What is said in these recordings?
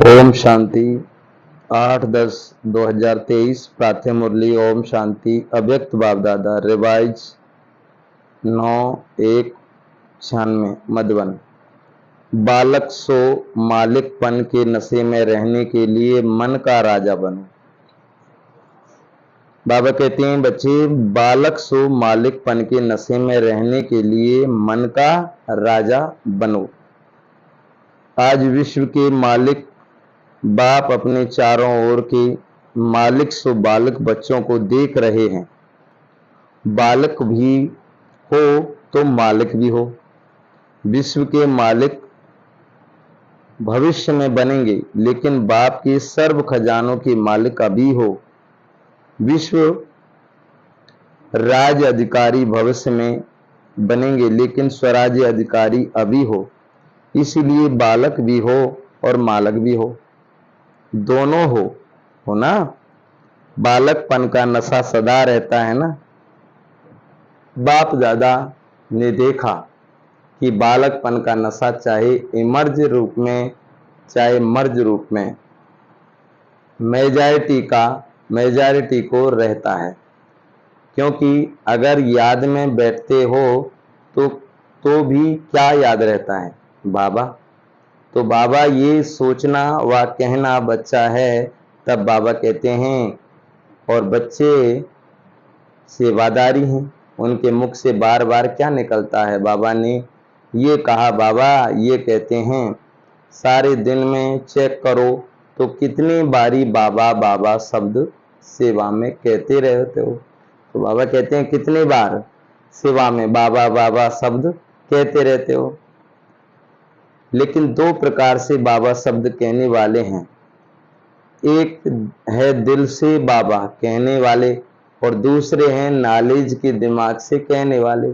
ओम शांति 8/10/2023 प्रातः मुरली। ओम शांति। अव्यक्त बाप दादा रिवाइज 9/1/96 मधुबन। बालक सो मालिकपन के नशे में रहने के लिए मन का राजा बनो। बाबा कहते हैं बच्चे, बालक सो मालिकपन के नशे में रहने के लिए मन का राजा बनो। आज विश्व के मालिक बाप अपने चारों ओर के मालिक सो बालक बच्चों को देख रहे हैं। बालक भी हो तो मालिक भी हो। विश्व के मालिक भविष्य में बनेंगे, लेकिन बाप के सर्व खजानों के मालिक अभी हो। विश्व राज्य अधिकारी भविष्य में बनेंगे, लेकिन स्वराज्य अधिकारी अभी हो। इसीलिए बालक भी हो और मालिक भी हो, दोनों हो ना। बालकपन का नशा सदा रहता है ना। बाप दादा ने देखा कि बालकपन का नशा चाहे इमर्ज रूप में चाहे मर्ज रूप में मेजॉरिटी को रहता है। क्योंकि अगर याद में बैठते हो तो भी क्या याद रहता है? बाबा। तो बाबा ये सोचना व कहना बच्चा है, तब बाबा कहते हैं और बच्चे सेवादारी हैं। उनके मुख से बार बार क्या निकलता है? बाबा ने ये कहा। बाबा ये कहते हैं सारे दिन में चेक करो तो कितनी बारी बाबा बाबा शब्द सेवा में कहते रहते हो। तो बाबा कहते हैं कितनी बार सेवा में बाबा बाबा शब्द कहते रहते हो। लेकिन दो प्रकार से बाबा शब्द कहने वाले हैं। एक है दिल से बाबा कहने वाले और दूसरे हैं नॉलेज के दिमाग से कहने वाले।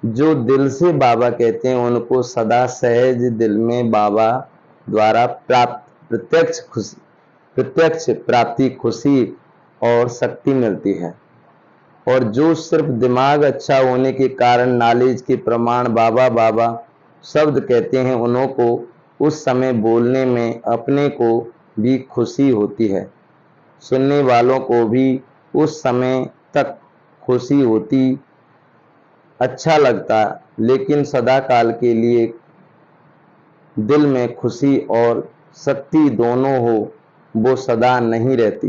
जो दिल से बाबा कहते हैं उनको सदा सहज दिल में बाबा द्वारा प्राप्त प्रत्यक्ष प्राप्ति, खुशी और शक्ति मिलती है। और जो सिर्फ दिमाग अच्छा होने के कारण नॉलेज के प्रमाण बाबा बाबा शब्द कहते हैं, उन्हों को उस समय बोलने में अपने को भी खुशी होती है, सुनने वालों को भी उस समय तक खुशी होती, अच्छा लगता। लेकिन सदा काल के लिए दिल में खुशी और शक्ति दोनों हो, वो सदा नहीं रहती।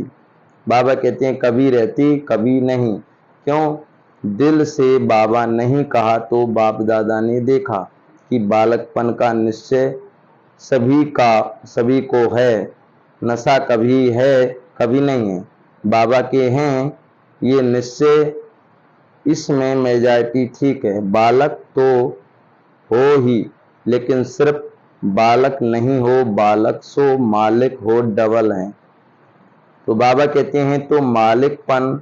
बाबा कहते हैं कभी रहती कभी नहीं। क्यों? दिल से बाबा नहीं कहा तो बाप दादा ने देखा कि बालकपन का निश्चय सभी को है। नशा कभी है कभी नहीं है। बाबा के हैं ये निश्चय, इसमें मेजॉरिटी ठीक है। बालक तो हो ही, लेकिन सिर्फ बालक नहीं हो, बालक सो मालिक हो, डबल है। तो बाबा कहते हैं तो मालिकपन,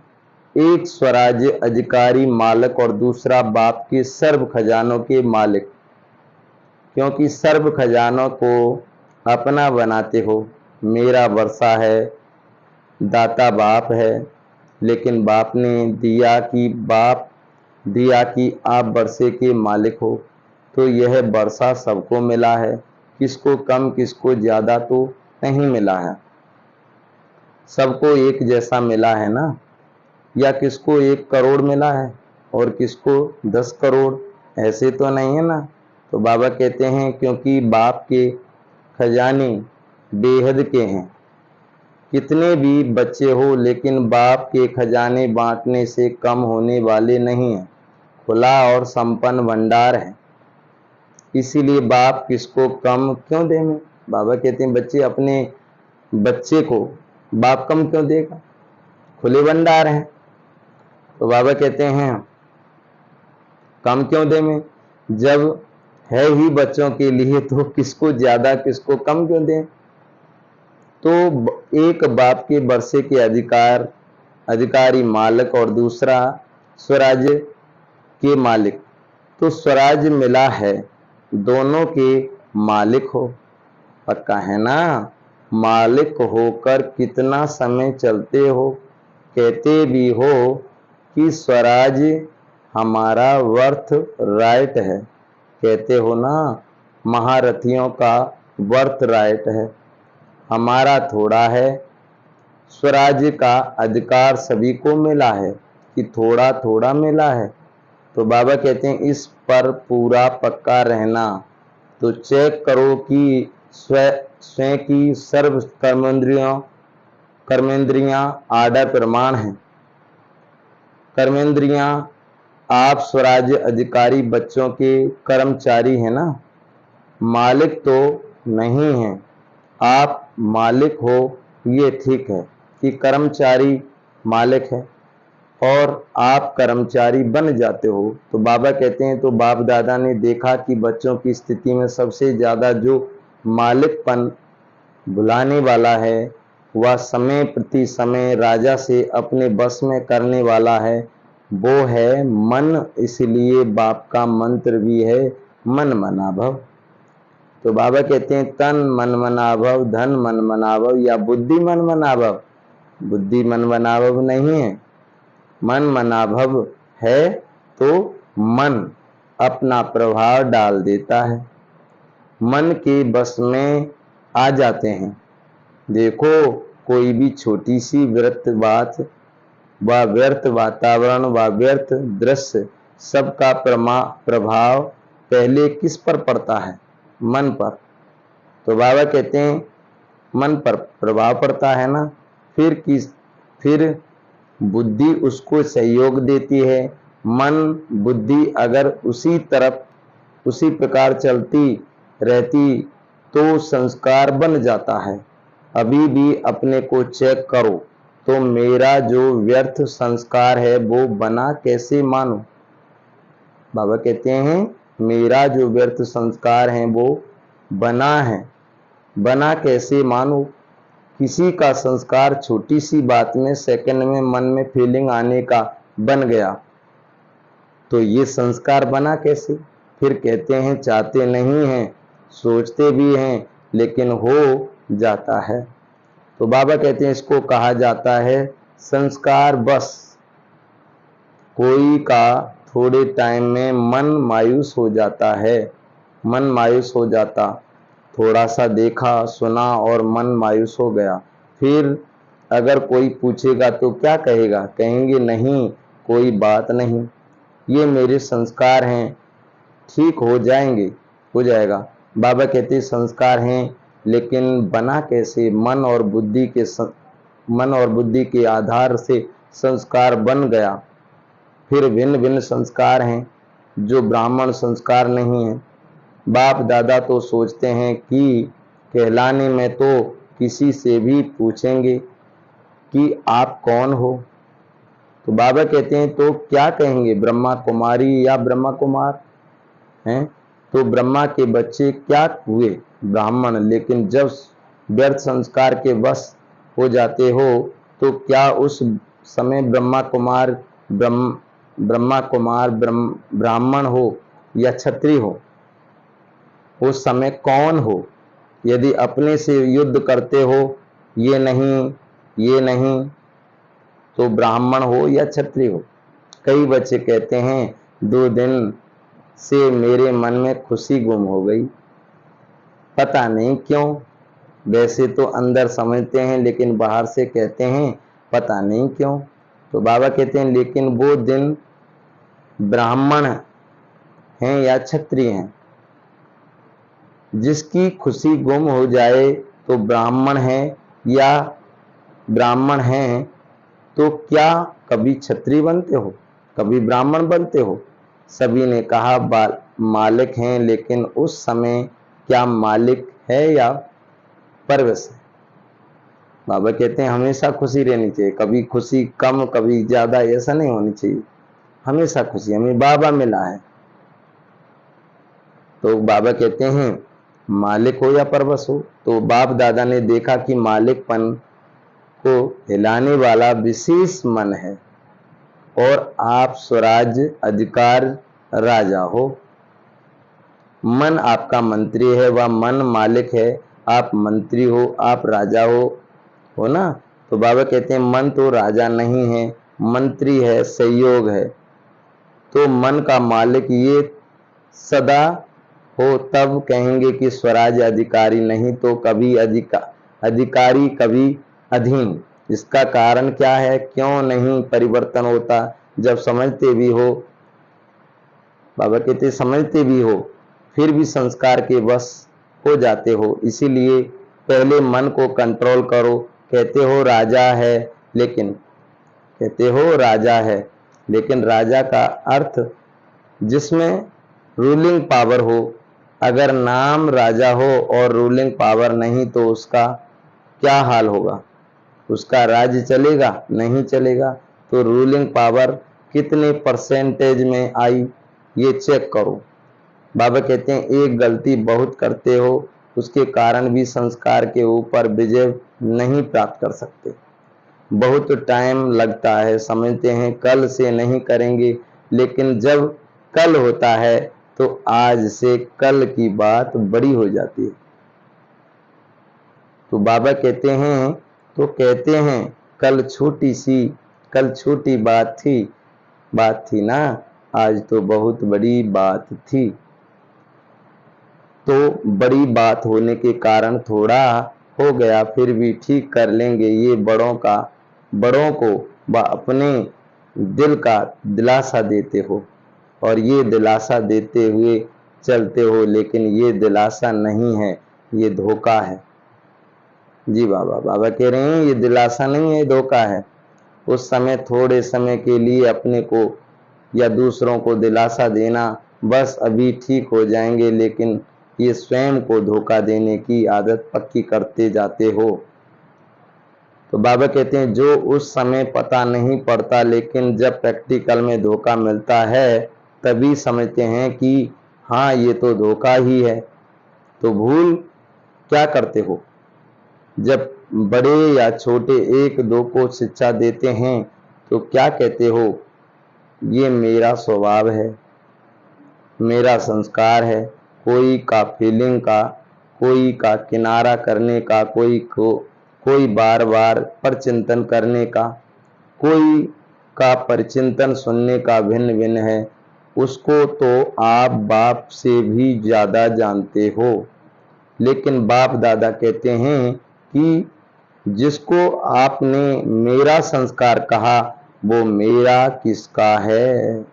एक स्वराज्य अधिकारी मालिक और दूसरा बाप के सर्व खजानों के मालिक। क्योंकि सर्व खजानों को अपना बनाते हो। मेरा वर्षा है, दाता बाप है, लेकिन बाप ने दिया कि आप वर्षे के मालिक हो। तो यह वर्षा सबको मिला है, किसको कम किसको ज़्यादा तो नहीं मिला है। सबको एक जैसा मिला है ना। या किसको 1 करोड़ मिला है और किसको 10 करोड़, ऐसे तो नहीं है ना। तो बाबा कहते हैं क्योंकि बाप के खजाने बेहद के हैं। कितने भी बच्चे हो, लेकिन बाप के खजाने बांटने से कम होने वाले नहीं हैं। खुला और संपन्न भंडार है। इसीलिए बाप किसको कम क्यों देंगे? बाबा कहते हैं बच्चे, अपने बच्चे को बाप कम क्यों देगा? खुले भंडार हैं। तो बाबा कहते हैं कम क्यों देंगे? जब है ही बच्चों के लिए तो किसको ज्यादा किसको कम क्यों दें? तो एक बाप के वर्षे के अधिकारी मालिक और दूसरा स्वराज्य के मालिक। तो स्वराज्य मिला है, दोनों के मालिक हो। पक्का है ना? मालिक होकर कितना समय चलते हो? कहते भी हो कि स्वराज्य हमारा वर्थ राइट है। कहते हो ना, महारथियों का वर्थ राइट है। हमारा थोड़ा है। स्वराज्य का अधिकार सभी को मिला है कि थोड़ा थोड़ा मिला है। तो बाबा कहते हैं इस पर पूरा पक्का रहना। तो चेक करो कि स्वयं की सर्व कर्मेंद्रियां आर्डर प्रमाण हैं। कर्मेंद्रियां, आप स्वराज्य अधिकारी बच्चों के कर्मचारी हैं ना, मालिक तो नहीं हैं। आप मालिक हो, ये ठीक है कि कर्मचारी मालिक है और आप कर्मचारी बन जाते हो। तो बाबा कहते हैं तो बाप दादा ने देखा कि बच्चों की स्थिति में सबसे ज़्यादा जो मालिकपन बुलाने वाला है वह समय प्रति समय राजा से अपने बस में करने वाला है, वो है मन। इसलिए बाप का मंत्र भी है मन मना भव। तो बाबा कहते हैं तन मन मना भव, धन मन मना भव या बुद्धि मन मना भव। बुद्धि मन मना भव नहीं है, मन मना भव है। तो मन अपना प्रभाव डाल देता है, मन के बस में आ जाते हैं। देखो कोई भी छोटी सी व्यर्थ बात व व्यर्थ वातावरण व व्यर्थ दृश्य सबका प्रभाव पहले किस पर पड़ता है? मन पर। तो बाबा कहते हैं मन पर प्रभाव पड़ता है ना, फिर बुद्धि उसको सहयोग देती है। मन बुद्धि अगर उसी प्रकार चलती रहती तो संस्कार बन जाता है। अभी भी अपने को चेक करो तो मेरा जो व्यर्थ संस्कार है वो बना कैसे मानो? बाबा कहते हैं मेरा जो व्यर्थ संस्कार है वो बना है, बना कैसे मानो? किसी का संस्कार छोटी सी बात में सेकंड में मन में फीलिंग आने का बन गया, तो ये संस्कार बना कैसे? फिर कहते हैं चाहते नहीं हैं, सोचते भी हैं, लेकिन हो जाता है। तो बाबा कहते हैं इसको कहा जाता है संस्कार बस। कोई का थोड़े टाइम में मन मायूस हो जाता है, मन मायूस हो जाता, थोड़ा सा देखा सुना और मन मायूस हो गया। फिर अगर कोई पूछेगा तो क्या कहेगा? कहेंगे नहीं कोई बात नहीं, ये मेरे संस्कार हैं, ठीक हो जाएंगे, हो जाएगा। बाबा कहते संस्कार हैं लेकिन बना कैसे? मन और बुद्धि के आधार से संस्कार बन गया। फिर भिन्न भिन्न संस्कार हैं जो ब्राह्मण संस्कार नहीं है। बाप दादा तो सोचते हैं कि कहलाने में तो किसी से भी पूछेंगे कि आप कौन हो, तो बाबा कहते हैं तो क्या कहेंगे? ब्रह्मा कुमारी या ब्रह्मा कुमार हैं? तो ब्रह्मा के बच्चे क्या हुए? ब्राह्मण। लेकिन जब व्यर्थ संस्कार के वश हो जाते हो तो क्या उस समय ब्राह्मण हो या क्षत्रिय हो? उस समय कौन हो? यदि अपने से युद्ध करते हो ये नहीं तो ब्राह्मण हो या क्षत्रिय हो? कई बच्चे कहते हैं 2 दिन से मेरे मन में खुशी गुम हो गई, पता नहीं क्यों। वैसे तो अंदर समझते हैं लेकिन बाहर से कहते हैं पता नहीं क्यों। तो बाबा कहते हैं लेकिन वो दिन ब्राह्मण हैं या क्षत्रिय हैं? जिसकी खुशी गुम हो जाए तो ब्राह्मण है या ब्राह्मण हैं तो क्या कभी क्षत्रिय बनते हो, कभी ब्राह्मण बनते हो? सभी ने कहा मालिक हैं, लेकिन उस समय क्या मालिक है या परवश है? बाबा कहते हैं हमेशा खुशी रहनी चाहिए, कभी खुशी कम कभी ज्यादा ऐसा नहीं होनी चाहिए, हमेशा खुशी हमें बाबा मिला है। तो बाबा कहते हैं मालिक हो या परवश हो। तो बाप दादा ने देखा कि मालिकपन को हिलाने वाला विशेष मन है और आप स्वराज्य अधिकार राजा हो। मन आपका मंत्री है, वह मन मालिक है, आप मंत्री हो, आप राजा हो ना। तो बाबा कहते हैं मन तो राजा नहीं है, मंत्री है, सहयोग है। तो मन का मालिक ये सदा हो तब कहेंगे कि स्वराज्य अधिकारी, नहीं तो कभी अधिकारी कभी अधीन। इसका कारण क्या है? क्यों नहीं परिवर्तन होता? जब समझते भी हो, बाबा कहते समझते भी हो, फिर भी संस्कार के वश हो जाते हो। इसीलिए पहले मन को कंट्रोल करो। कहते हो राजा है, लेकिन राजा का अर्थ जिसमें रूलिंग पावर हो। अगर नाम राजा हो और रूलिंग पावर नहीं तो उसका क्या हाल होगा? उसका राज्य चलेगा? नहीं चलेगा। तो रूलिंग पावर कितने परसेंटेज में आई, ये चेक करो। बाबा कहते हैं एक गलती बहुत करते हो, उसके कारण भी संस्कार के ऊपर विजय नहीं प्राप्त कर सकते। बहुत टाइम लगता है, समझते हैं कल से नहीं करेंगे, लेकिन जब कल होता है तो आज से कल की बात बड़ी हो जाती है। तो बाबा कहते हैं कल छोटी बात थी ना, आज तो बहुत बड़ी बात थी। तो बड़ी बात होने के कारण थोड़ा हो गया, फिर भी ठीक कर लेंगे। ये बड़ों को अपने दिल का दिलासा देते हो और ये दिलासा देते हुए चलते हो, लेकिन ये दिलासा नहीं है, ये धोखा है। जी बाबा कह रहे हैं ये दिलासा नहीं है, धोखा है। उस समय थोड़े समय के लिए अपने को या दूसरों को दिलासा देना, बस अभी ठीक हो जाएंगे, लेकिन ये स्वयं को धोखा देने की आदत पक्की करते जाते हो। तो बाबा कहते हैं जो उस समय पता नहीं पड़ता, लेकिन जब प्रैक्टिकल में धोखा मिलता है तभी समझते हैं कि हाँ ये तो धोखा ही है। तो भूल क्या करते हो? जब बड़े या छोटे एक दो को शिक्षा देते हैं तो क्या कहते हो? ये मेरा स्वभाव है, मेरा संस्कार है। कोई का फीलिंग का, कोई का किनारा करने का, कोई बार बार परचिंतन करने का, कोई का परिचिंतन सुनने का भिन्न भिन्न है। उसको तो आप बाप से भी ज्यादा जानते हो। लेकिन बाप दादा कहते हैं कि जिसको आपने मेरा संस्कार कहा वो मेरा किसका है?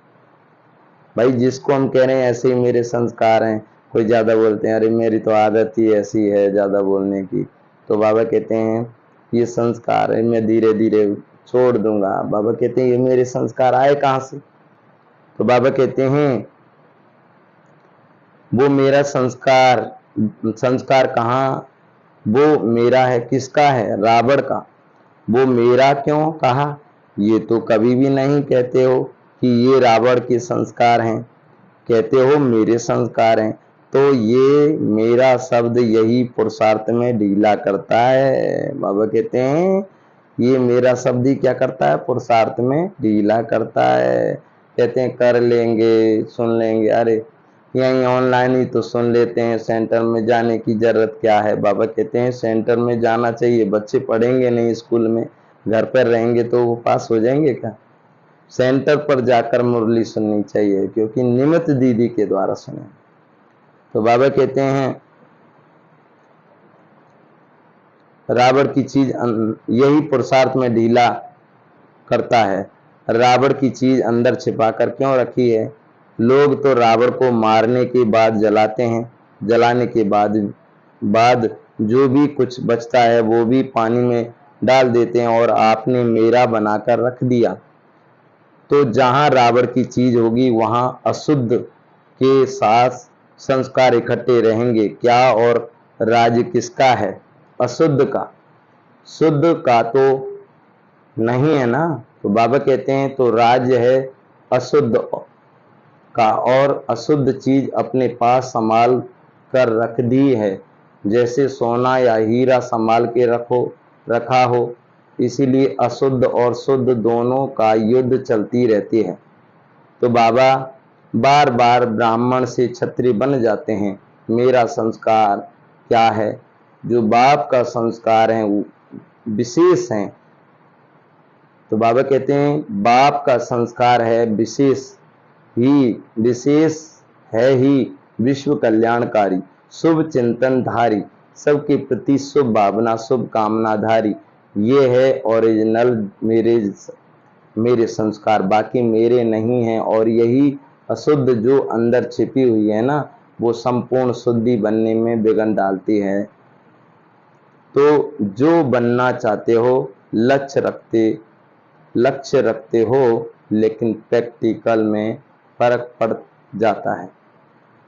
भाई जिसको हम कह रहे हैं ऐसे ही मेरे संस्कार हैं। कोई ज्यादा बोलते हैं अरे मेरी तो आदत ही ऐसी है ज्यादा बोलने की। तो बाबा कहते हैं ये संस्कार है, मैं धीरे धीरे छोड़ दूंगा। बाबा कहते हैं ये मेरे संस्कार आए कहाँ से? तो बाबा कहते हैं वो मेरा संस्कार कहाँ? वो मेरा है, किसका है? रावण का। वो मेरा क्यों कहा? ये तो कभी भी नहीं कहते हो कि ये रावण के संस्कार हैं, कहते हो मेरे संस्कार हैं। तो ये मेरा शब्द यही पुरुषार्थ में ढीला करता है। बाबा कहते हैं ये मेरा शब्द ही क्या करता है? पुरुषार्थ में ढीला करता है। कहते हैं कर लेंगे, सुन लेंगे, अरे यहीं ऑनलाइन ही तो सुन लेते हैं, सेंटर में जाने की जरूरत क्या है? बाबा कहते हैं सेंटर में जाना चाहिए। बच्चे पढ़ेंगे नहीं स्कूल में, घर पर रहेंगे तो वो पास हो जाएंगे क्या? सेंटर पर जाकर मुरली सुननी चाहिए, क्योंकि निमित दीदी के द्वारा सुने। तो बाबा कहते हैं रावण की चीज यही पुरुषार्थ में ढीला करता है। रावण की चीज अंदर छिपाकर क्यों रखी है? लोग तो रावण को मारने के बाद जलाते हैं, जलाने के बाद जो भी कुछ बचता है वो भी पानी में डाल देते हैं, और आपने मेरा बनाकर रख दिया। तो जहां रावण की चीज होगी वहां अशुद्ध के साथ संस्कार इकट्ठे रहेंगे। क्या और राज्य किसका है? अशुद्ध का। शुद्ध का तो नहीं है ना। तो बाबा कहते हैं तो राज्य है अशुद्ध का, और अशुद्ध चीज अपने पास संभाल कर रख दी है, जैसे सोना या हीरा संभाल के रखा हो। इसीलिए अशुद्ध और शुद्ध दोनों का युद्ध चलती रहती है। तो बाबा बार बार ब्राह्मण से क्षत्रिय बन जाते हैं। मेरा संस्कार क्या है? जो बाप का संस्कार है वो विशेष है। तो बाबा कहते हैं बाप का संस्कार है विशेष है ही विश्व कल्याणकारी, शुभ चिंतन धारी, सबके प्रति शुभ भावना, शुभ कामनाधारी, ये है ओरिजिनल मेरे संस्कार, बाकी मेरे नहीं हैं। और यही अशुद्ध जो अंदर छिपी हुई है ना, वो संपूर्ण शुद्धि बनने में विघ्न डालती है। तो जो बनना चाहते हो, लक्ष्य रखते हो, लेकिन प्रैक्टिकल में फर्क पड़ जाता है।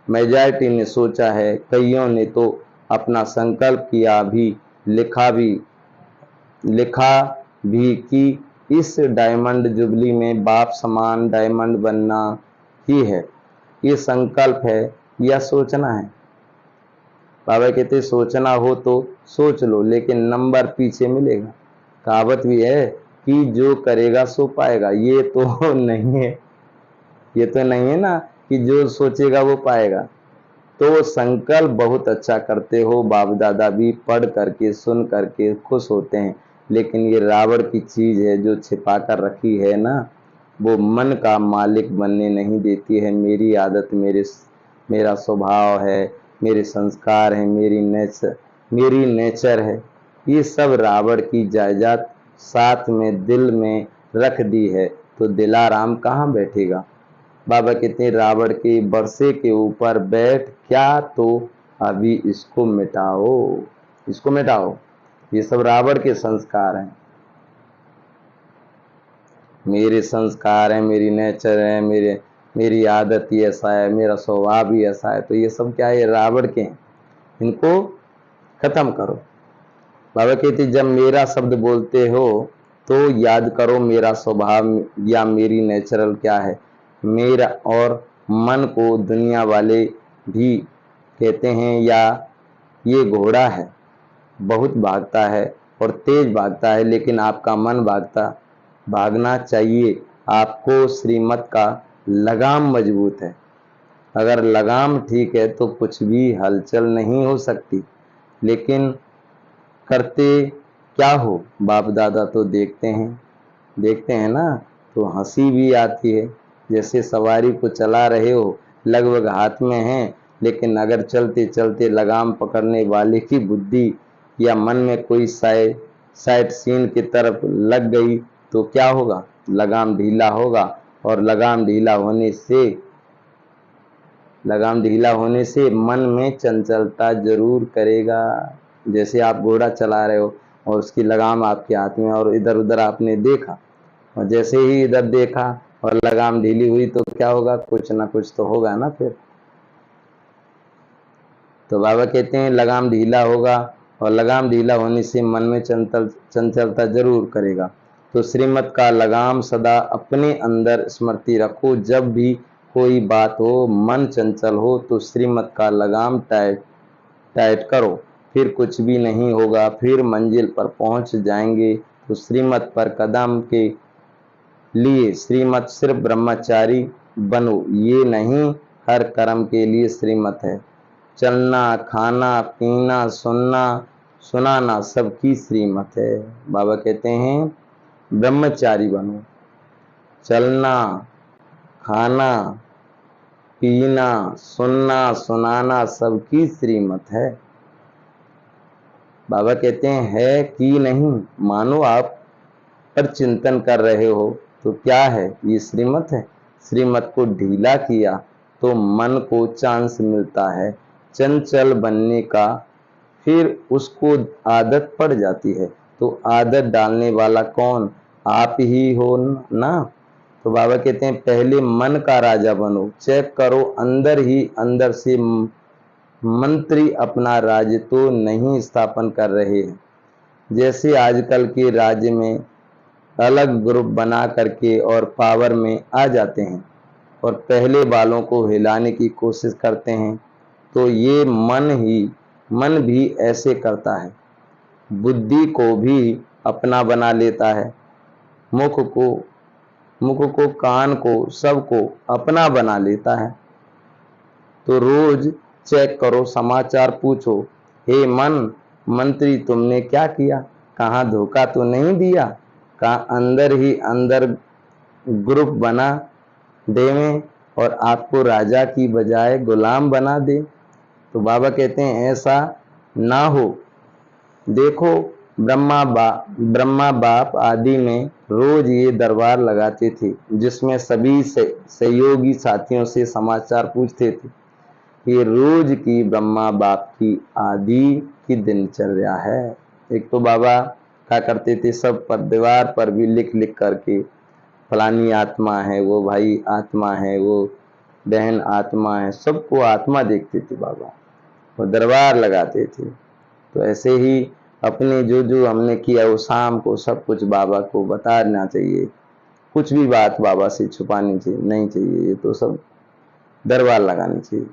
मेजॉरिटी ने सोचा है, कईयों ने तो अपना संकल्प किया भी, लिखा भी कि इस डायमंड जुबली में बाप समान डायमंड बनना ही है। ये संकल्प है या सोचना है? बाबा कहते सोचना हो तो सोच लो, लेकिन नंबर पीछे मिलेगा। कहावत भी है कि जो करेगा सो पाएगा। ये तो नहीं है ना कि जो सोचेगा वो पाएगा। तो संकल्प बहुत अच्छा करते हो, बाप दादा भी पढ़ करके सुन करके खुश होते हैं, लेकिन ये रावण की चीज है जो छिपा कर रखी है ना, वो मन का मालिक बनने नहीं देती है। मेरी आदत, मेरा स्वभाव है, मेरे संस्कार हैं, मेरी नेचर है, ये सब रावण की जायदाद साथ में दिल में रख दी है, तो दिलाराम कहाँ बैठेगा? बाबा कहते हैं रावण के बरसे के ऊपर बैठ क्या, तो अभी इसको मिटाओ। ये सब रावण के संस्कार हैं। मेरे संस्कार हैं, मेरी नेचर है, मेरी आदत ही ऐसा है, मेरा स्वभाव ही ऐसा है, तो ये सब क्या है? रावण के हैं, इनको खत्म करो। बाबा कहते जब मेरा शब्द बोलते हो तो याद करो मेरा स्वभाव या मेरी नेचुरल क्या है। मेरा और मन को दुनिया वाले भी कहते हैं या ये घोड़ा है, बहुत भागता है और तेज भागता है, लेकिन आपका मन भागना चाहिए। आपको श्रीमत का लगाम मजबूत है। अगर लगाम ठीक है तो कुछ भी हलचल नहीं हो सकती। लेकिन करते क्या हो? बाप दादा तो देखते हैं ना, तो हंसी भी आती है। जैसे सवारी को चला रहे हो, लगभग हाथ में है, लेकिन अगर चलते चलते लगाम पकड़ने वाले की बुद्धि या मन में कोई साइड सीन की तरफ लग गई तो क्या होगा? लगाम ढीला होगा, और लगाम ढीला होने से मन में चंचलता जरूर करेगा। जैसे आप घोड़ा चला रहे हो और उसकी लगाम आपके हाथ में, और इधर उधर आपने देखा, और जैसे ही इधर देखा और लगाम ढीली हुई तो क्या होगा? कुछ ना कुछ तो होगा ना फिर। तो बाबा कहते हैं लगाम ढीला होगा, और लगाम ढीला होने से मन में चंचलता जरूर करेगा। तो श्रीमत का लगाम सदा अपने अंदर स्मृति रखो। जब भी कोई बात हो, मन चंचल हो, तो श्रीमत का लगाम टाइट करो, फिर कुछ भी नहीं होगा, फिर मंजिल पर पहुंच जाएंगे। तो श्रीमत पर कदम के लिए श्रीमत सिर्फ ब्रह्मचारी बनो, ये नहीं हर कर्म के लिए श्रीमत है। चलना, खाना, पीना, सुनाना सबकी श्रीमत है। बाबा कहते हैं ब्रह्मचारी बनो। चलना, खाना, पीना, सुनाना सबकी श्रीमत है। बाबा कहते हैं है कि नहीं? मानो आप पर चिंतन कर रहे हो तो क्या है? ये श्रीमत है। श्रीमत को ढीला किया तो मन को चांस मिलता है चंचल बनने का, फिर उसको आदत पड़ जाती है। तो आदत डालने वाला कौन? आप ही हो ना। तो बाबा कहते हैं पहले मन का राजा बनो। चेक करो अंदर ही अंदर से मंत्री अपना राज्य तो नहीं स्थापन कर रहे हैं। जैसे आजकल के राज्य में अलग ग्रुप बना करके और पावर में आ जाते हैं और पहले वालों को हिलाने की कोशिश करते हैं, तो ये मन भी ऐसे करता है। बुद्धि को भी अपना बना लेता है, मुख को, कान को, सबको अपना बना लेता है। तो रोज चेक करो, समाचार पूछो, हे मन मंत्री तुमने क्या किया? कहाँ धोखा तो नहीं दिया? कहाँ अंदर ही अंदर ग्रुप बना देवें और आपको राजा की बजाय गुलाम बना दे? तो बाबा कहते हैं ऐसा ना हो। देखो, ब्रह्मा बाप आदि में रोज ये दरबार लगाते थे, जिसमें सभी सहयोगी साथियों से समाचार पूछते थे। ये रोज की ब्रह्मा बाप की आदि की दिनचर्या है। एक तो बाबा क्या करते थे, सब पर दीवार पर भी लिख लिख करके, फलानी आत्मा है, वो भाई आत्मा है, वो बहन आत्मा है, सबको आत्मा देखते थे बाबा, वो दरबार लगाते थे। तो ऐसे ही अपने जो जो हमने किया वो शाम को सब कुछ बाबा को बताना चाहिए। कुछ भी बात बाबा से छुपानी चाहिए नहीं चाहिए, ये तो सब दरबार लगानी चाहिए।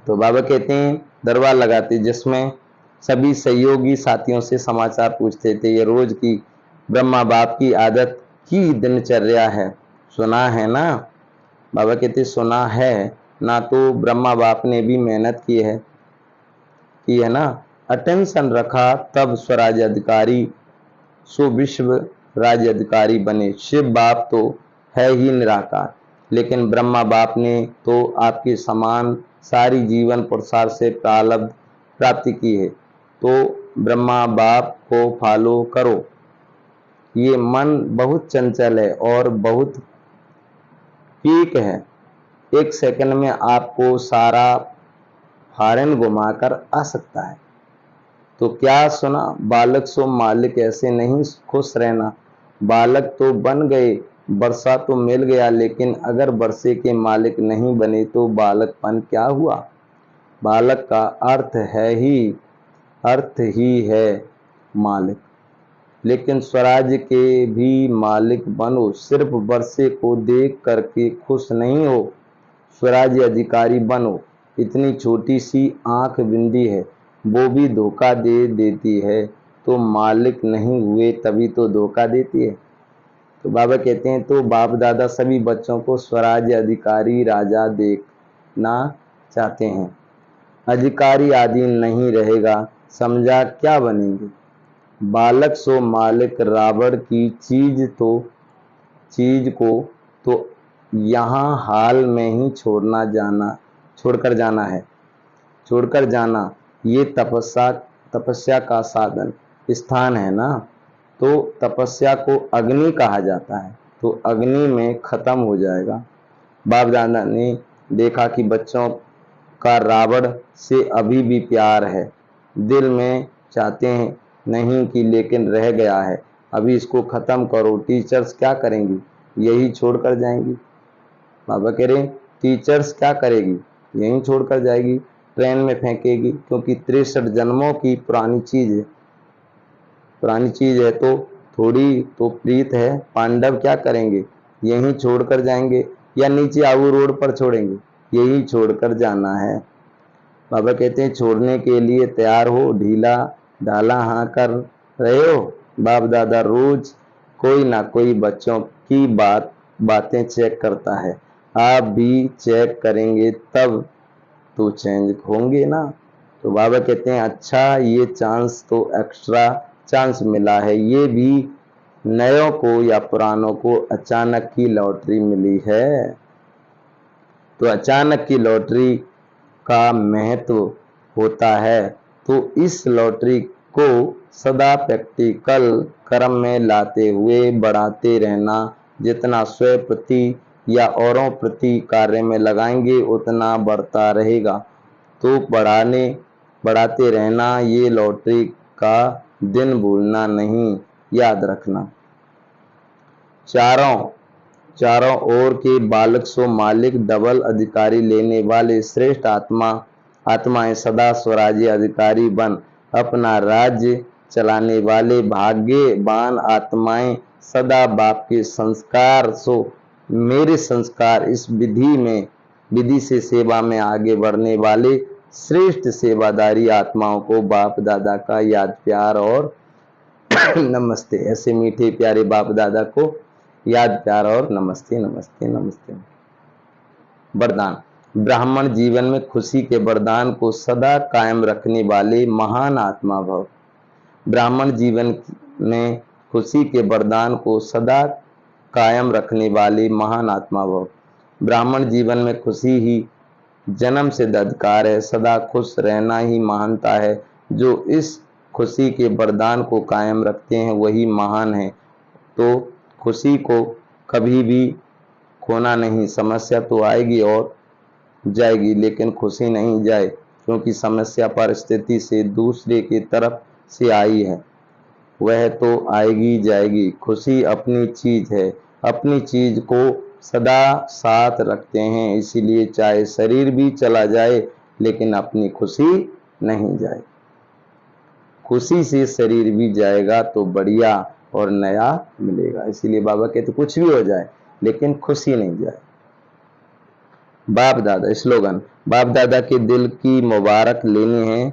तो बाबा कहते हैं दरबार लगाते, जिसमें सभी सहयोगी साथियों से समाचार पूछते थे। ये रोज की ब्रह्मा बाप की आदत की दिनचर्या है। सुना है ना, बाबा कहते सुना है ना, तो ब्रह्मा बाप ने भी मेहनत की है ना, अटेंशन रखा, तब स्वराज्य अधिकारी सो विश्व राज्य अधिकारी बने। शिव बाप तो है ही निराकार, लेकिन ब्रह्मा बाप ने तो आपके समान सारी जीवन पुरुषार्थ से प्रारब्ध प्राप्ति की है। तो ब्रह्मा बाप को फॉलो करो। ये मन बहुत चंचल है और बहुत क्विक है, एक सेकंड में आपको सारा फॉरेन घुमाकर आ सकता है। तो क्या सुना, बालक सो मालिक, ऐसे नहीं खुश रहना। बालक तो बन गए, वर्षा तो मिल गया, लेकिन अगर वर्षे के मालिक नहीं बने तो बालकपन क्या हुआ। बालक का अर्थ ही है मालिक, लेकिन स्वराज्य के भी मालिक बनो। सिर्फ वर्षे को देख करके खुश नहीं हो, स्वराज्य अधिकारी बनो। इतनी छोटी सी आंख बिंदी है, वो भी धोखा दे देती है, तो मालिक नहीं हुए तभी तो धोखा देती है। तो बाबा कहते हैं तो बाप दादा सभी बच्चों को स्वराज्य अधिकारी राजा देखना चाहते हैं। अधिकारी आदि नहीं रहेगा, समझा क्या बनेंगे। बालक सो मालिक, रावण की चीज को तो यहाँ हाल में ही छोड़कर जाना, ये तपस्या का साधन स्थान है ना। तो तपस्या को अग्नि कहा जाता है, तो अग्नि में खत्म हो जाएगा। बाप दादा ने देखा कि बच्चों का रावण से अभी भी प्यार है, दिल में चाहते हैं नहीं कि, लेकिन रह गया है, अभी इसको खत्म करो। टीचर्स क्या करेंगी, यही छोड़कर जाएंगी। बाबा कह रहे टीचर्स क्या करेगी, यही छोड़कर जाएगी, ट्रेन में फेंकेगी, क्योंकि 63 जन्मों की पुरानी चीज है, तो थोड़ी तो प्रीत है। पांडव क्या करेंगे, यहीं छोड़कर जाएंगे या नीचे आबू रोड पर छोड़ेंगे, यही छोड़कर जाना है। बाबा कहते हैं छोड़ने के लिए तैयार हो, ढीला ढाला हाँ कर रहे हो। बाप दादा रोज कोई ना कोई बच्चों की बातें चेक करता है, आप भी चेक करेंगे तब तो चेंज होंगे ना। तो बाबा कहते हैं अच्छा, ये चांस तो एक्स्ट्रा चांस मिला है, ये भी नयों को या पुरानों को अचानक की लॉटरी मिली है। तो अचानक की लॉटरी का महत्व होता है, तो इस लॉटरी को सदा प्रैक्टिकल कर्म में लाते हुए बढ़ाते रहना। जितना स्व प्रति या औरों प्रति कार्य में लगाएंगे उतना बढ़ता रहेगा। तो बढ़ाते रहना, ये लॉटरी का दिन भूलना नहीं, याद रखना। चारों ओर के बालक सो मालिक, डबल अधिकारी लेने वाले श्रेष्ठ आत्माएं सदा स्वराज्य अधिकारी बन अपना राज्य चलाने वाले भाग्यवान आत्माएं सदा बाप के संस्कार सो मेरे संस्कार, इस विधि से सेवा में आगे बढ़ने वाले श्रेष्ठ सेवादारी आत्माओं को बाप दादा का याद प्यार और नमस्ते। ऐसे मीठे प्यारे बाप दादा को याद प्यार और नमस्ते नमस्ते नमस्ते। वरदान। ब्राह्मण जीवन में खुशी के वरदान को सदा कायम रखने वाले महान आत्मा भव। ब्राह्मण जीवन में खुशी के वरदान को सदा कायम रखने वाले महान आत्मा भव। ब्राह्मण जीवन में खुशी ही जन्म से अधिकार है, सदा खुश रहना ही महानता है। जो इस खुशी के वरदान को कायम रखते हैं वही महान है। तो खुशी को कभी भी खोना नहीं। समस्या तो आएगी और जाएगी, लेकिन खुशी नहीं जाए, क्योंकि समस्या परिस्थिति से दूसरे की तरफ से आई है, वह तो आएगी जाएगी। खुशी अपनी चीज है, अपनी चीज को सदा साथ रखते हैं, इसीलिए चाहे शरीर भी चला जाए लेकिन अपनी खुशी नहीं जाए। खुशी से शरीर भी जाएगा तो बढ़िया और नया मिलेगा। इसीलिए बाबा कहते कुछ भी हो जाए लेकिन खुशी नहीं जाए। बाप दादा स्लोगन, बाप दादा के दिल की मुबारक लेनी है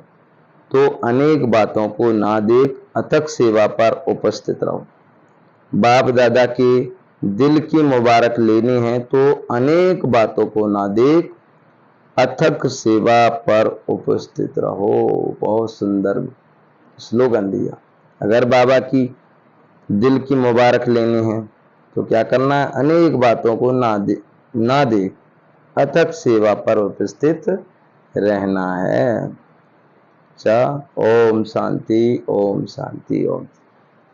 तो अनेक बातों को ना देख अथक सेवा पर उपस्थित रहो। बाप दादा के दिल की मुबारक लेनी है तो अनेक बातों को ना देख अथक सेवा पर उपस्थित रहो। बहुत सुंदर स्लोगन दिया। अगर बाबा की दिल की मुबारक लेनी है तो क्या करना है? अनेक बातों को ना देख अथक सेवा पर उपस्थित रहना है। ओम शांति, ओम शांति, ओम।